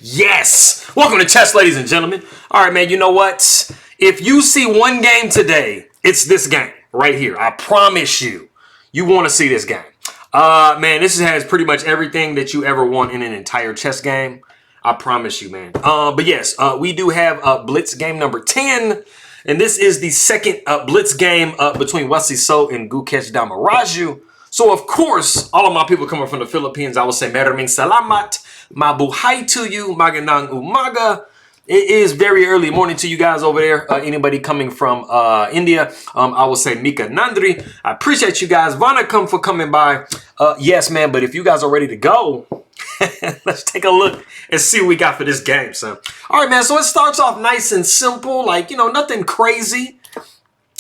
Yes! Welcome to chess, ladies and gentlemen. All right, man, you know what? If you see one game today, it's this game right here. I promise you, you want to see this game. Man, this has pretty much everything that you ever want in an entire chess game. I promise you, man. But yes, we do have Blitz game number 10. And this is the second Blitz game between Wesley So and Gukesh Dommaraju. So, of course, all of my people coming from the Philippines, I will say, Maraming salamat, mabuhay to you, magandang umaga. It is very early morning to you guys over there. Anybody coming from India, I will say Mika Nandri. I appreciate you guys. Vanakkam for coming by. Yes, man, but if you guys are ready to go, let's take a look and see what we got for this game, son. All right, man, so it starts off nice and simple, like, you know, nothing crazy.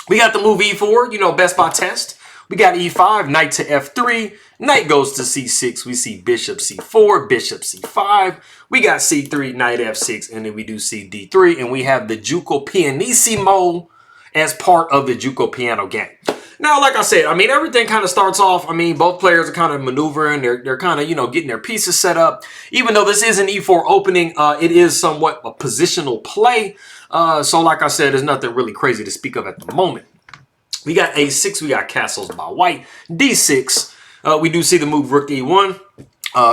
We got the move E4, you know, best by test. We got E5, knight to F3, knight goes to C6. We see bishop C4, bishop C5. We got C3, knight F6, and then we do see D3. And we have the Giuoco Pianissimo as part of the Giuoco piano game. Now, like I said, I mean, everything kind of starts off, I mean, both players are kind of maneuvering. They're kind of, you know, getting their pieces set up. Even though this is an E4 opening, it is somewhat a positional play. So like I said, there's nothing really crazy to speak of at the moment. We got A6, we got castles by white. D6, we do see the move Rook E1.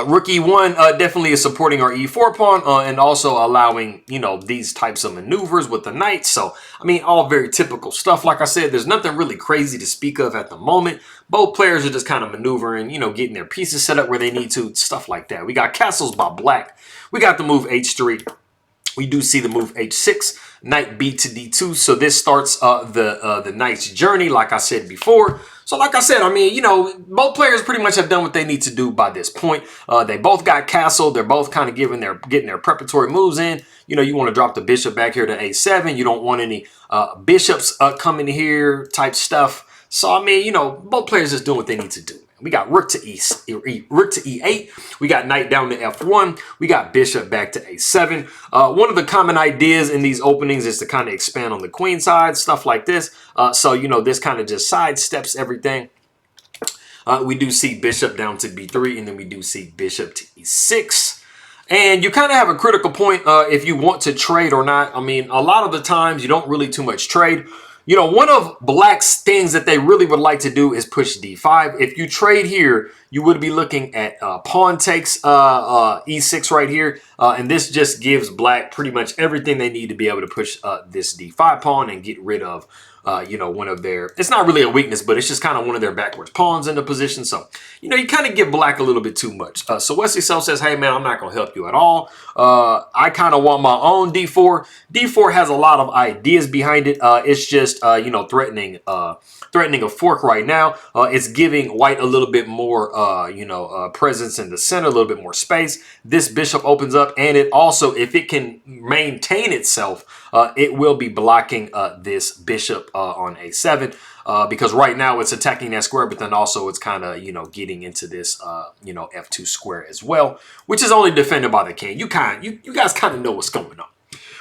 Rook E1 definitely is supporting our E4 pawn and also allowing, you know, these types of maneuvers with the knight. So, I mean, all very typical stuff. Like I said, there's nothing really crazy to speak of at the moment. Both players are just kind of maneuvering, you know, getting their pieces set up where they need to, stuff like that. We got castles by black. We got the move H3. We do see the move H6, knight B to D2. So this starts the knight's journey, like I said before. So like I said, I mean, you know, both players pretty much have done what they need to do by this point. They both got castle. They're both kind of getting their preparatory moves in. You know, you want to drop the bishop back here to A7. You don't want any bishops coming here type stuff. So, I mean, you know, both players just doing what they need to do. We got rook to E8. We got knight down to F1. We got bishop back to A7. One of the common ideas in these openings is to kind of expand on the queen side, stuff like this. So, you know, this kind of just sidesteps everything. We do see bishop down to B3, and then we do see bishop to E6. And you kind of have a critical point if you want to trade or not. I mean, a lot of the times you don't really too much trade. You know, one of black's things that they really would like to do is push D5. If you trade here, you would be looking at pawn takes E6 right here. And this just gives black pretty much everything they need to be able to push this D5 pawn and get rid of, you know, one of their, it's not really a weakness, but it's just kind of one of their backwards pawns in the position. So, you know, you kind of give black a little bit too much. So Wesley So says, hey, man, I'm not going to help you at all. I kind of want my own D4. D4 has a lot of ideas behind it. It's just, you know, threatening a fork right now. It's giving white a little bit more, you know, presence in the center, a little bit more space. This bishop opens up, and it also, if it can maintain itself, it will be blocking this bishop on A7 because right now it's attacking that square, but then also it's kind of, you know, getting into this, you know, F2 square as well, which is only defended by the king. You guys kind of know what's going on.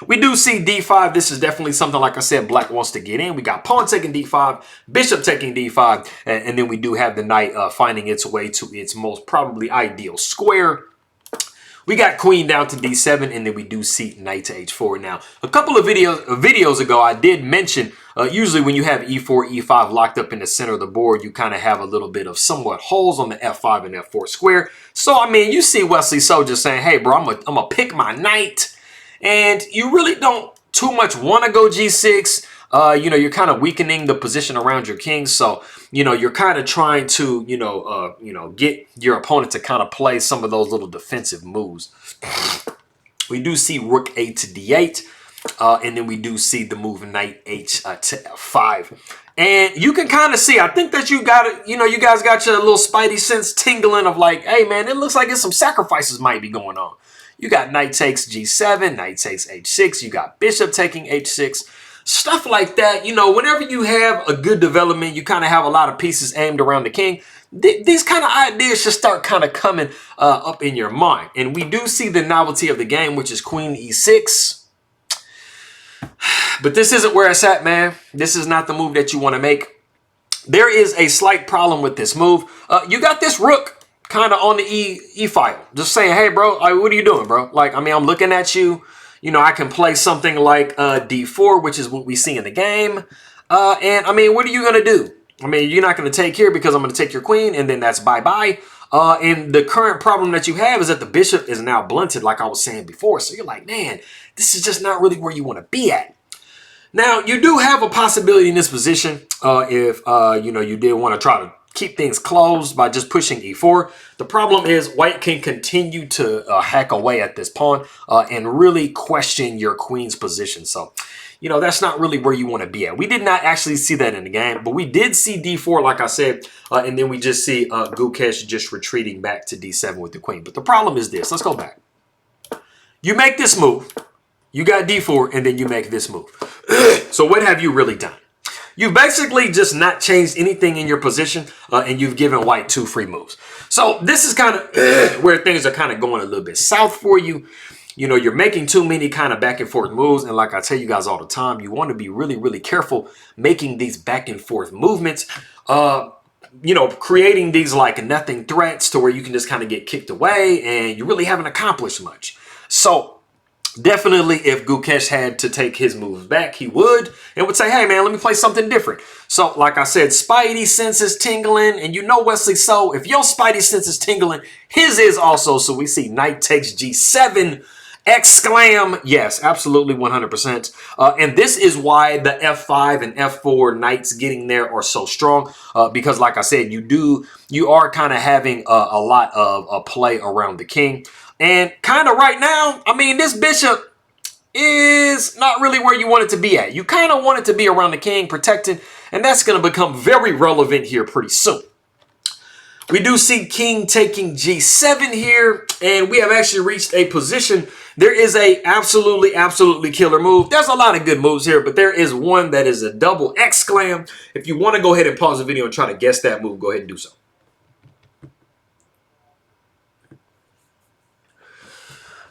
We do see D5. This is definitely something, like I said, black wants to get in. We got pawn taking D5, bishop taking D5, and then we do have the knight finding its way to its most probably ideal square. We got queen down to D7, and then we do see knight to H4. Now, a couple of videos ago, I did mention, usually when you have E4, E5 locked up in the center of the board, you kind of have a little bit of somewhat holes on the F5 and F4 square. So, I mean, you see Wesley So just saying, hey, bro, I'm gonna pick my knight. And you really don't too much want to go G6. You know, you're kind of weakening the position around your king. So, you know, you're kind of trying to, you know, get your opponent to kind of play some of those little defensive moves. We do see rook A to D8. And then we do see the move knight H to F5. And you can kind of see, I think that you got it, you know, you guys got your little spidey sense tingling of like, hey, man, it looks like some sacrifices might be going on. You got knight takes G7, knight takes H6. You got bishop taking H6. Stuff like that. You know, whenever you have a good development, you kind of have a lot of pieces aimed around the king. These kind of ideas should start kind of coming up in your mind. And we do see the novelty of the game, which is queen E6. But this isn't where it's at, man. This is not the move that you want to make. There is a slight problem with this move. You got this rook. kind of on the E file, just saying, hey, bro, like, what are you doing, bro? Like, I mean, I'm looking at you. You know, I can play something like D4, which is what we see in the game. And I mean, what are you going to do? I mean, you're not going to take here because I'm going to take your queen, and then that's bye-bye. And the current problem that you have is that the bishop is now blunted, like I was saying before. So you're like, man, this is just not really where you want to be at. Now, you do have a possibility in this position if, you know, you did want to try to keep things closed by just pushing e4. The problem is white can continue to hack away at this pawn and really question your queen's position. So, you know, that's not really where you want to be at. We did not actually see that in the game, but we did see d4, like I said, and then we just see Gukesh just retreating back to d7 with the queen. But the problem is this. Let's go back. You make this move. You got d4, and then you make this move. So what have you really done? You've basically just not changed anything in your position, and you've given white 2 free moves. So this is kind of where things are kind of going a little bit south for you. You know, you're making too many kind of back and forth moves. And like I tell you guys all the time, you want to be really, really careful making these back and forth movements. You know, creating these like nothing threats to where you can just kind of get kicked away and you really haven't accomplished much. So definitely, if Gukesh had to take his moves back, he would and would say, hey, man, let me play something different. So, like I said, Spidey sense is tingling. And you know, Wesley So, if your Spidey sense is tingling, his is also. So we see knight takes g7, exclam. Yes, absolutely 100%. And this is why the f5 and f4 knights getting there are so strong. Because, like I said, you are kind of having a lot of a play around the king. And kind of right now, I mean, this bishop is not really where you want it to be at. You kind of want it to be around the king, protected, and that's going to become very relevant here pretty soon. We do see king taking g7 here, and we have actually reached a position. There is a absolutely killer move. There's a lot of good moves here, but there is one that is a double exclam. If you want to go ahead and pause the video and try to guess that move, go ahead and do so.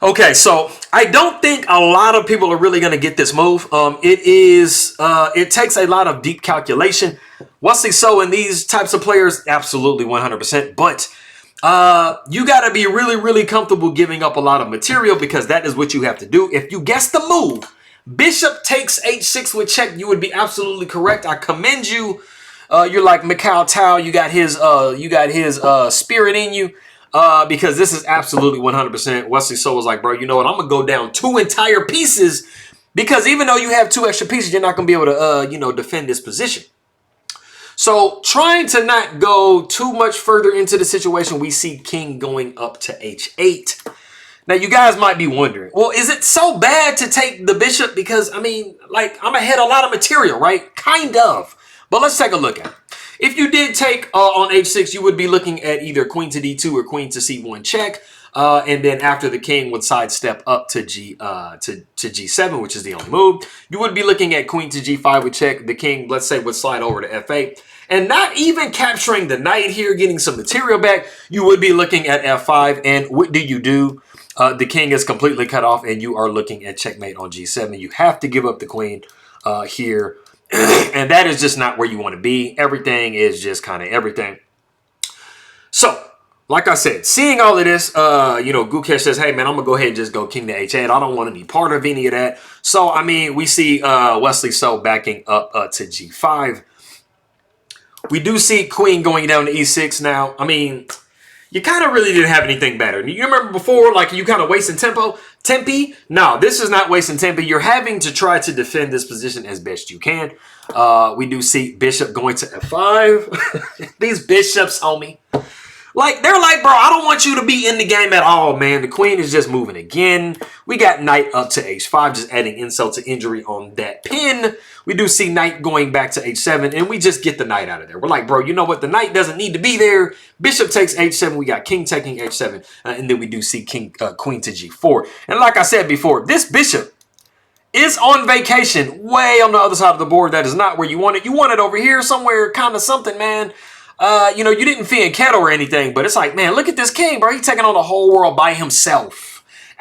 Okay, so I don't think a lot of people are really going to get this move. It takes a lot of deep calculation. Wesley So and these types of players, absolutely 100%. But you got to be really comfortable giving up a lot of material because that is what you have to do. If you guess the move, bishop takes h6 with check, you would be absolutely correct. I commend you. You're like Mikhail Tao. You got his spirit in you. Because this is absolutely 100%. Wesley So was like, bro, you know what? I'm going to go down 2 entire pieces because even though you have 2 extra pieces, you're not going to be able to, you know, defend this position. So trying to not go too much further into the situation, we see king going up to h8. Now, you guys might be wondering, well, is it so bad to take the bishop? Because, I mean, like, I'm ahead a lot of material, right? Kind of. But let's take a look at it. If you did take on h6, you would be looking at either queen to d2 or queen to c1 check. And then after the king would sidestep up to g7, which is the only move, you would be looking at queen to g5 with check. The king, let's say, would slide over to f8. And not even capturing the knight here, getting some material back, you would be looking at f5. And what do you do? The king is completely cut off, and you are looking at checkmate on g7. You have to give up the queen here. And that is just not where you want to be. Everything is just kind of everything. So, like I said, seeing all of this, you know, Gukesh says, hey, man, I'm going to go ahead and just go king to h8. I don't want to be part of any of that. So, I mean, we see Wesley So backing up to g5. We do see queen going down to e6 now. I mean, you kind of really didn't have anything better. You remember before, like, you kind of wasting tempi? No, this is not wasting tempi. You're having to try to defend this position as best you can. We do see bishop going to f5. These bishops, homie. Like, they're like, bro, I don't want you to be in the game at all, man. The queen is just moving again. We got knight up to h5, just adding insult to injury on that pin. We do see knight going back to h7, and we just get the knight out of there. We're like, bro, you know what? The knight doesn't need to be there. Bishop takes h7. We got king taking h7, and then we do see queen to g4. And like I said before, this bishop is on vacation way on the other side of the board. That is not where you want it. You want it over here somewhere, kind of something, man. You know, you didn't fiend kettle or anything, but it's like, man, look at this king, bro. He's taking on the whole world by himself.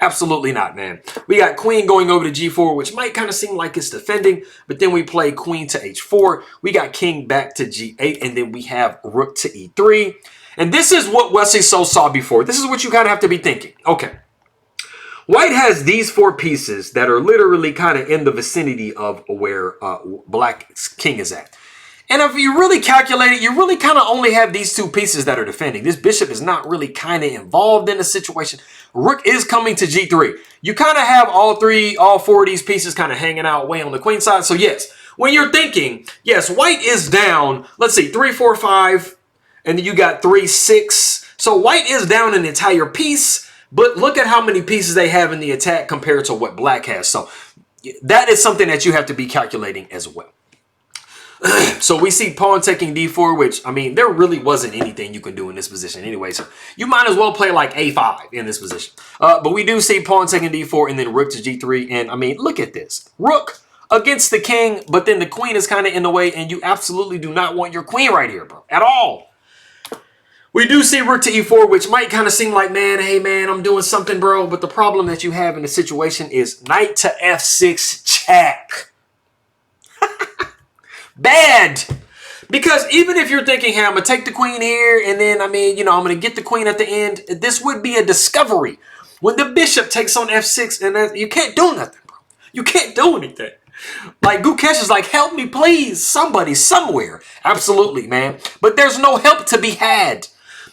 Absolutely not, man. We got queen going over to g4, which might kind of seem like it's defending, but then we play queen to h4. We got king back to g8, and then we have rook to e3. And this is what Wesley So saw before. This is what you kind of have to be thinking. Okay. White has these 4 pieces that are literally kind of in the vicinity of where Black's king is at. And if you really calculate it, you really kind of only have these 2 pieces that are defending. This bishop is not really kind of involved in the situation. Rook is coming to g3. You kind of have all 4 of these pieces kind of hanging out way on the queen side. So yes, when you're thinking, yes, white is down, let's see, 3, 4, 5, and then you got 3, 6. So white is down an entire piece, but look at how many pieces they have in the attack compared to what black has. So that is something that you have to be calculating as well. So we see pawn taking d4, which, I mean, there really wasn't anything you can do in this position anyway. So you might as well play like a5 in this position. But we do see pawn taking d4 and then rook to g3. And, I mean, look at this. Rook against the king, but then the queen is kind of in the way. And you absolutely do not want your queen right here, bro, at all. We do see rook to e4, which might kind of seem like, man, hey, man, I'm doing something, bro. But the problem that you have in the situation is knight to f6 check. Bad. Because even if you're thinking, hey, I'm going to take the queen here, and then, I mean, you know, I'm going to get the queen at the end, this would be a discovery. When the bishop takes on f6, and you can't do nothing, bro. You can't do anything. Like, Gukesh is like, help me, please. Somebody, somewhere. Absolutely, man. But there's no help to be had.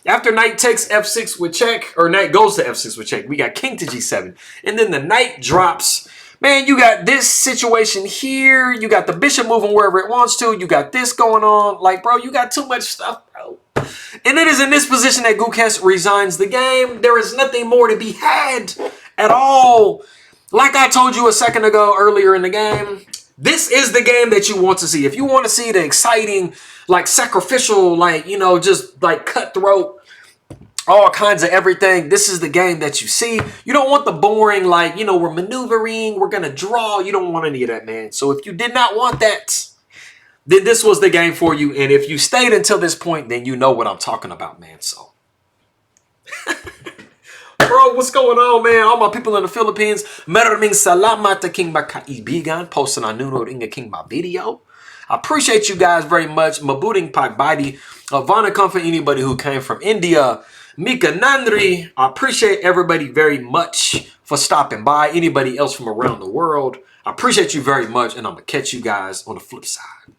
After knight takes f6 with check, or knight goes to f6 with check, we got king to g7. And then the knight drops. Man, you got this situation here. You got the bishop moving wherever it wants to. You got this going on. Like, bro, you got too much stuff, bro. And it is in this position that Gukesh resigns the game. There is nothing more to be had at all. Like I told you a second ago earlier in the game, this is the game that you want to see. If you want to see the exciting, like sacrificial, like, you know, just like cutthroat, all kinds of everything, this is the game that you see. You don't want the boring, like, you know, we're maneuvering, we're going to draw. You don't want any of that, man. So if you did not want that, then this was the game for you. And if you stayed until this point, then you know what I'm talking about, man. So, bro, what's going on, man? All my people in the Philippines, maraming salamat sa king makaibigan. Posting on Nuno Inga King my video. I appreciate you guys very much. Mabuting pagbati. Vanakkam for anybody who came from India. Mika Nandri, I appreciate everybody very much for stopping by. Anybody else from around the world, I appreciate you very much, and I'm going to catch you guys on the flip side.